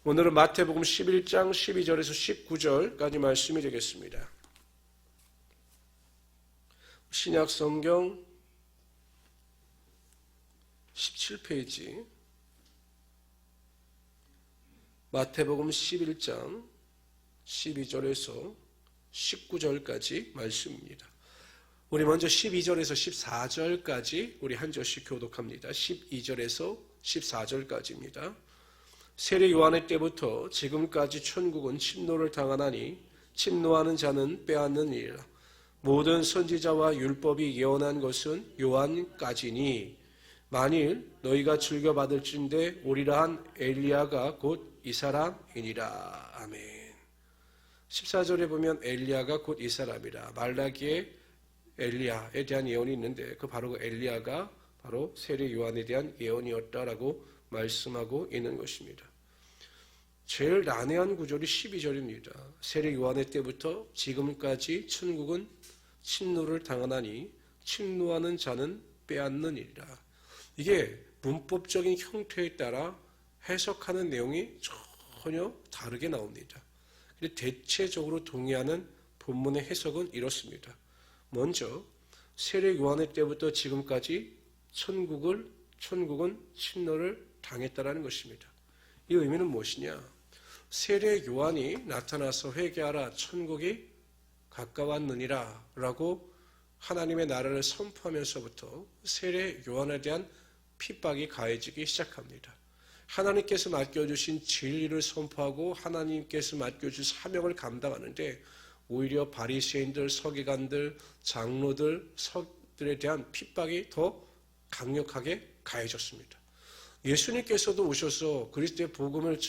오늘은 마태복음 11장 12절에서 19절까지 말씀이 되겠습니다. 신약 성경 17페이지 마태복음 11장 12절에서 19절까지 말씀입니다. 우리 먼저 12절에서 14절까지 우리 한 절씩 교독합니다. 12절에서 14절까지입니다. 세례 요한의 때부터 지금까지 천국은 침노를 당하나니 침노하는 자는 빼앗느니라. 모든 선지자와 율법이 예언한 것은 요한까지니 만일 너희가 즐겨받을진대 오리라 한 엘리야가 곧 이 사람이니라. 아멘. 14절에 보면 엘리야가 곧 이 사람이라. 말라기에 엘리야에 대한 예언이 있는데 그 바로 그 엘리야가 바로 세례 요한에 대한 예언이었다라고 말씀하고 있는 것입니다. 제일 난해한 구절이 12절입니다. 세례 요한의 때부터 지금까지 천국은 침노를 당하나니 침노하는 자는 빼앗느니라. 이게 문법적인 형태에 따라 해석하는 내용이 전혀 다르게 나옵니다. 근데 대체적으로 동의하는 본문의 해석은 이렇습니다. 먼저 세례 요한의 때부터 지금까지 천국은 침노를 당했다라는 것입니다. 이 의미는 무엇이냐? 세례 요한이 나타나서 회개하라 천국이 가까웠느니라 라고 하나님의 나라를 선포하면서부터 세례 요한에 대한 핍박이 가해지기 시작합니다. 하나님께서 맡겨주신 진리를 선포하고 하나님께서 맡겨주신 사명을 감당하는데 오히려 바리새인들, 서기관들, 장로들, 서들에 대한 핍박이 더 강력하게 가해졌습니다. 예수님께서도 오셔서 그리스도의 복음을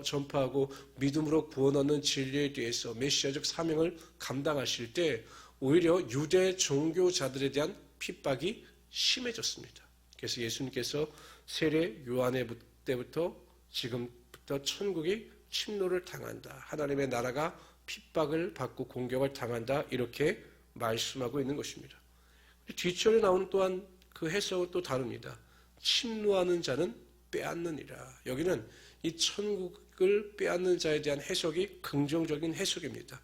전파하고 믿음으로 구원 얻는 진리에 대해서 메시아적 사명을 감당하실 때 오히려 유대 종교자들에 대한 핍박이 심해졌습니다. 그래서 예수님께서 세례 요한의 때부터 지금부터 천국이 침노를 당한다. 하나님의 나라가 핍박을 받고 공격을 당한다. 이렇게 말씀하고 있는 것입니다. 뒤절에 나온 또한 그 해석은 또 다릅니다. 침노하는 자는 빼앗느니라. 여기는 이 천국을 빼앗는 자에 대한 해석이 긍정적인 해석입니다.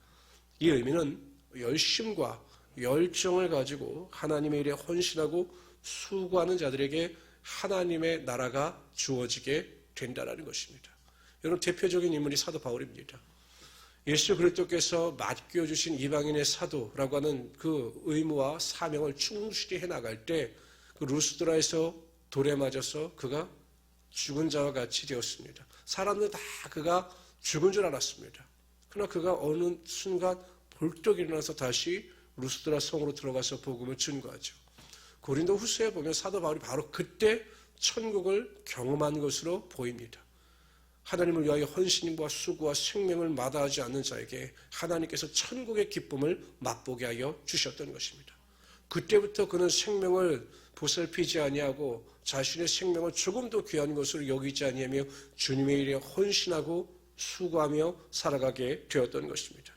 이 의미는 열심과 열정을 가지고 하나님의 일에 헌신하고 수고하는 자들에게 하나님의 나라가 주어지게 된다는 것입니다. 여러분 대표적인 인물이 사도 바울입니다. 예수 그리스도께서 맡겨주신 이방인의 사도라고 하는 그 의무와 사명을 충실히 해나갈 때 그 루스드라에서 돌에 맞아서 그가 죽은 자와 같이 되었습니다. 사람들 다 그가 죽은 줄 알았습니다. 그러나 그가 어느 순간 벌떡 일어나서 다시 루스드라 성으로 들어가서 복음을 증거하죠. 고린도 후서에 보면 사도 바울이 바로 그때 천국을 경험한 것으로 보입니다. 하나님을 위하여 헌신과 수고와 생명을 마다하지 않는 자에게 하나님께서 천국의 기쁨을 맛보게 하여 주셨던 것입니다. 그때부터 그는 생명을 보살피지 아니하고 자신의 생명을 조금도 귀한 것으로 여기지 아니하며 주님의 일에 헌신하고 수고하며 살아가게 되었던 것입니다.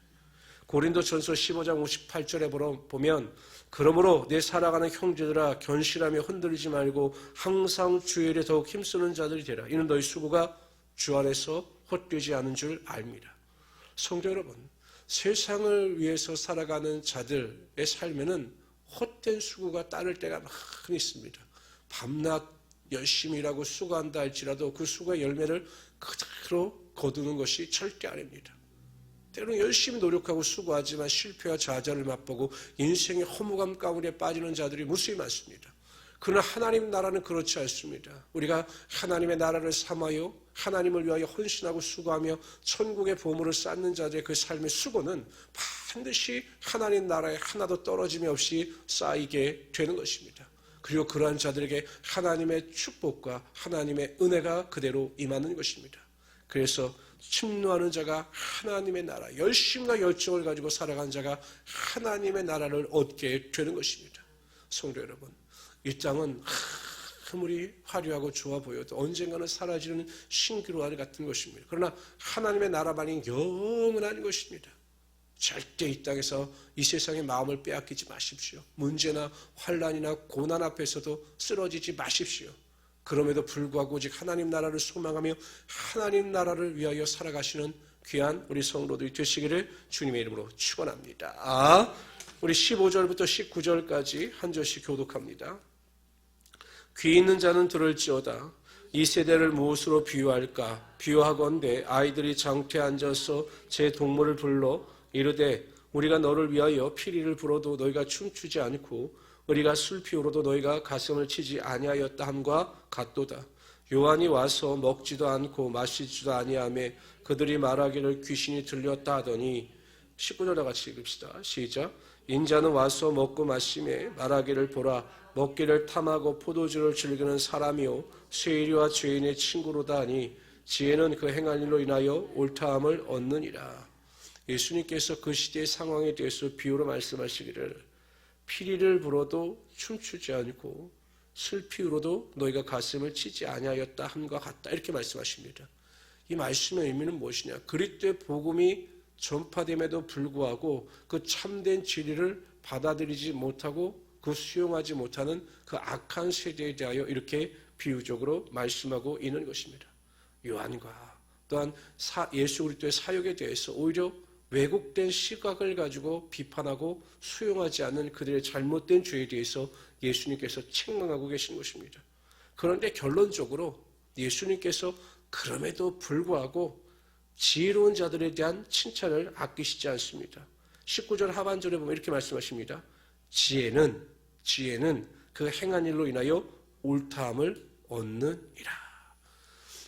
고린도전서 15장 58절에 보면 그러므로 내 사랑하는 형제들아 견실하며 흔들리지 말고 항상 주의 일에 더욱 힘쓰는 자들이 되라. 이는 너희 수고가 주 안에서 헛되지 않은 줄 압니다. 성도 여러분, 세상을 위해서 살아가는 자들의 삶에는 헛된 수고가 따를 때가 많이 있습니다. 밤낮 열심히 일하고 수고한다 할지라도 그 수고의 열매를 그대로 거두는 것이 절대 아닙니다. 때로는 열심히 노력하고 수고하지만 실패와 좌절을 맛보고 인생의 허무감 가운데 빠지는 자들이 무수히 많습니다. 그러나 하나님 나라는 그렇지 않습니다. 우리가 하나님의 나라를 삼하여 하나님을 위하여 헌신하고 수고하며 천국의 보물을 쌓는 자들의 그 삶의 수고는 반드시 하나님 나라에 하나도 떨어짐이 없이 쌓이게 되는 것입니다. 그리고 그러한 자들에게 하나님의 축복과 하나님의 은혜가 그대로 임하는 것입니다. 그래서 침노하는 자가 하나님의 나라, 열심과 열정을 가지고 살아간 자가 하나님의 나라를 얻게 되는 것입니다. 성도 여러분, 이 땅은 아무리 화려하고 좋아 보여도 언젠가는 사라지는 신기루알 같은 것입니다. 그러나 하나님의 나라만이 영원한 것입니다. 절대 이 땅에서 이 세상의 마음을 빼앗기지 마십시오. 문제나 환난이나 고난 앞에서도 쓰러지지 마십시오. 그럼에도 불구하고 오직 하나님 나라를 소망하며 하나님 나라를 위하여 살아가시는 귀한 우리 성도들이 되시기를 주님의 이름으로 축원합니다. 우리 15절부터 19절까지 한 절씩 교독합니다. 귀 있는 자는 들을지어다. 이 세대를 무엇으로 비유할까? 비유하건대 아이들이 장터에 앉아서 제 동물을 불러 이르되 우리가 너를 위하여 피리를 불어도 너희가 춤추지 않고 우리가 술 피우로도 너희가 가슴을 치지 아니하였다 함과 같도다. 요한이 와서 먹지도 않고 마시지도 아니하며 그들이 말하기를 귀신이 들렸다 하더니 19절 다 같이 읽읍시다. 시작. 인자는 와서 먹고 마시며 말하기를 보라 먹기를 탐하고 포도주를 즐기는 사람이요 쇠이리와 죄인의 친구로다 하니 지혜는 그 행한 일로 인하여 옳다함을 얻느니라. 예수님께서 그 시대의 상황에 대해서 비유로 말씀하시기를 피리를 불어도 춤추지 않고 술 피우로도 너희가 가슴을 치지 아니하였다 함과 같다 이렇게 말씀하십니다. 이 말씀의 의미는 무엇이냐? 그리스도의 복음이 전파됨에도 불구하고 그 참된 진리를 받아들이지 못하고 그 수용하지 못하는 그 악한 세대에 대하여 이렇게 비유적으로 말씀하고 있는 것입니다. 요한과 또한 예수 그리스도의 사역에 대해서 오히려 왜곡된 시각을 가지고 비판하고 수용하지 않는 그들의 잘못된 죄에 대해서 예수님께서 책망하고 계신 것입니다. 그런데 결론적으로 예수님께서 그럼에도 불구하고 지혜로운 자들에 대한 칭찬을 아끼시지 않습니다. 19절 하반절에 보면 이렇게 말씀하십니다. 지혜는 그 행한 일로 인하여 옳다함을 얻느니라.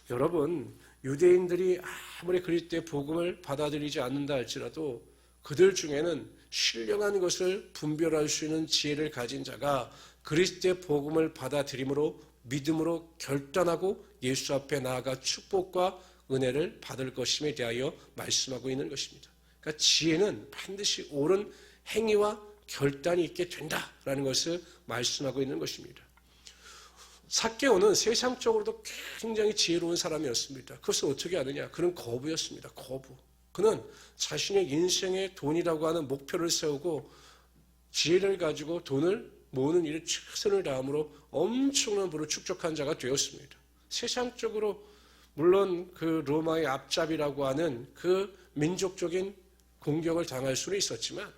여러분, 유대인들이 아무리 그리스도의 복음을 받아들이지 않는다 할지라도 그들 중에는 신령한 것을 분별할 수 있는 지혜를 가진 자가 그리스도의 복음을 받아들임으로 믿음으로 결단하고 예수 앞에 나아가 축복과 은혜를 받을 것임에 대하여 말씀하고 있는 것입니다. 그러니까 지혜는 반드시 옳은 행위와 결단이 있게 된다라는 것을 말씀하고 있는 것입니다. 삭개오는 세상적으로도 굉장히 지혜로운 사람이었습니다. 그것을 어떻게 하느냐? 그는 거부였습니다. 거부. 그는 자신의 인생의 돈이라고 하는 목표를 세우고 지혜를 가지고 돈을 모으는 일에 최선을 다함으로 엄청난 부를 축적한 자가 되었습니다. 세상적으로 물론 그 로마의 앞잡이라고 하는 그 민족적인 공격을 당할 수는 있었지만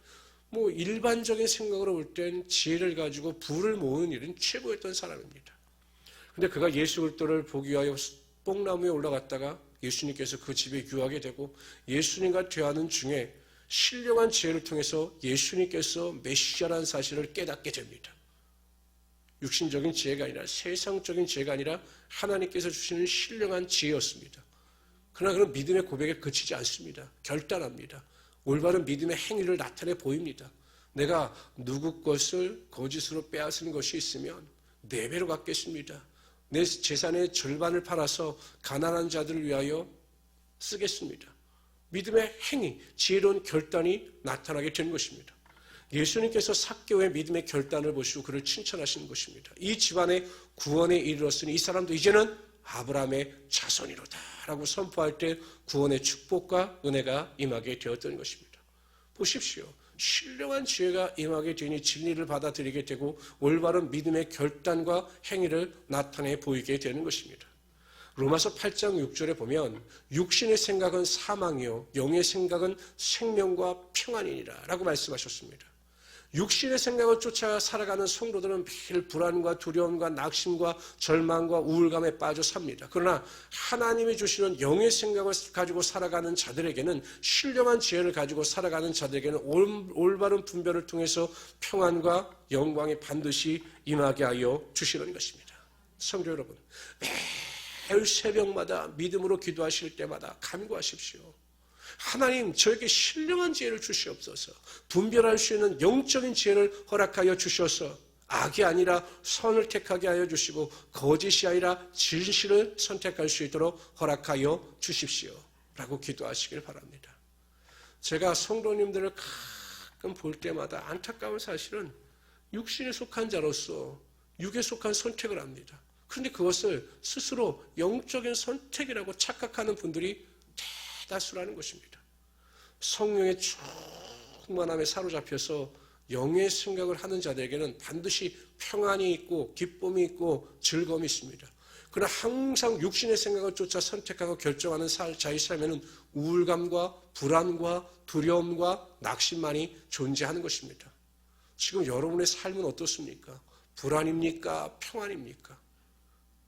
뭐 일반적인 생각으로 볼 땐 지혜를 가지고 부를 모으는 일은 최고였던 사람입니다. 근데 그가 예수 그리스도를 보기 위하여 뽕나무에 올라갔다가 예수님께서 그 집에 유하게 되고 예수님과 대화하는 중에 신령한 지혜를 통해서 예수님께서 메시아라는 사실을 깨닫게 됩니다. 육신적인 지혜가 아니라 세상적인 지혜가 아니라 하나님께서 주시는 신령한 지혜였습니다. 그러나 그런 믿음의 고백에 그치지 않습니다. 결단합니다. 올바른 믿음의 행위를 나타내 보입니다. 내가 누구 것을 거짓으로 빼앗은 것이 있으면 4배로 갚겠습니다. 내 재산의 절반을 팔아서 가난한 자들을 위하여 쓰겠습니다. 믿음의 행위, 지혜로운 결단이 나타나게 된 것입니다. 예수님께서 삭개오의 믿음의 결단을 보시고 그를 칭찬하시는 것입니다. 이 집안의 구원에 이르렀으니 이 사람도 이제는 아브라함의 자손이로다 라고 선포할 때 구원의 축복과 은혜가 임하게 되었던 것입니다. 보십시오. 신령한 지혜가 임하게 되니 진리를 받아들이게 되고 올바른 믿음의 결단과 행위를 나타내 보이게 되는 것입니다. 로마서 8장 6절에 보면 육신의 생각은 사망이요 영의 생각은 생명과 평안이니라 라고 말씀하셨습니다. 육신의 생각을 쫓아 살아가는 성도들은 매일 불안과 두려움과 낙심과 절망과 우울감에 빠져 삽니다. 그러나 하나님이 주시는 영의 생각을 가지고 살아가는 자들에게는 신령한 지혜를 가지고 살아가는 자들에게는 올바른 분별을 통해서 평안과 영광이 반드시 임하게 하여 주시는 것입니다. 성도 여러분, 매일 새벽마다 믿음으로 기도하실 때마다 간구하십시오. 하나님 저에게 신령한 지혜를 주시옵소서. 분별할 수 있는 영적인 지혜를 허락하여 주셔서 악이 아니라 선을 택하게 하여 주시고 거짓이 아니라 진실을 선택할 수 있도록 허락하여 주십시오 라고 기도하시길 바랍니다. 제가 성도님들을 가끔 볼 때마다 안타까운 사실은 육신에 속한 자로서 육에 속한 선택을 합니다. 그런데 그것을 스스로 영적인 선택이라고 착각하는 분들이 대다수라는 것입니다. 성령의 충만함에 사로잡혀서 영의 생각을 하는 자들에게는 반드시 평안이 있고 기쁨이 있고 즐거움이 있습니다. 그러나 항상 육신의 생각을 쫓아 선택하고 결정하는 자의 삶에는 우울감과 불안과 두려움과 낙심만이 존재하는 것입니다. 지금 여러분의 삶은 어떻습니까? 불안입니까? 평안입니까?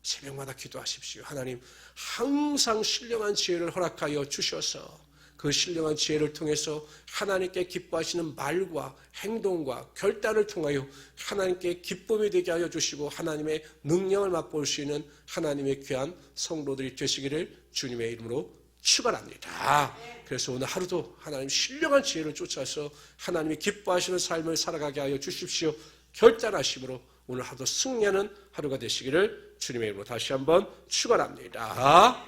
새벽마다 기도하십시오. 하나님, 항상 신령한 지혜를 허락하여 주셔서 그 신령한 지혜를 통해서 하나님께 기뻐하시는 말과 행동과 결단을 통하여 하나님께 기쁨이 되게 하여 주시고 하나님의 능력을 맛볼 수 있는 하나님의 귀한 성도들이 되시기를 주님의 이름으로 축원합니다. 그래서 오늘 하루도 하나님 신령한 지혜를 쫓아서 하나님이 기뻐하시는 삶을 살아가게 하여 주십시오. 결단하심으로 오늘 하루도 승리하는 하루가 되시기를 주님의 이름으로 다시 한번 축원합니다.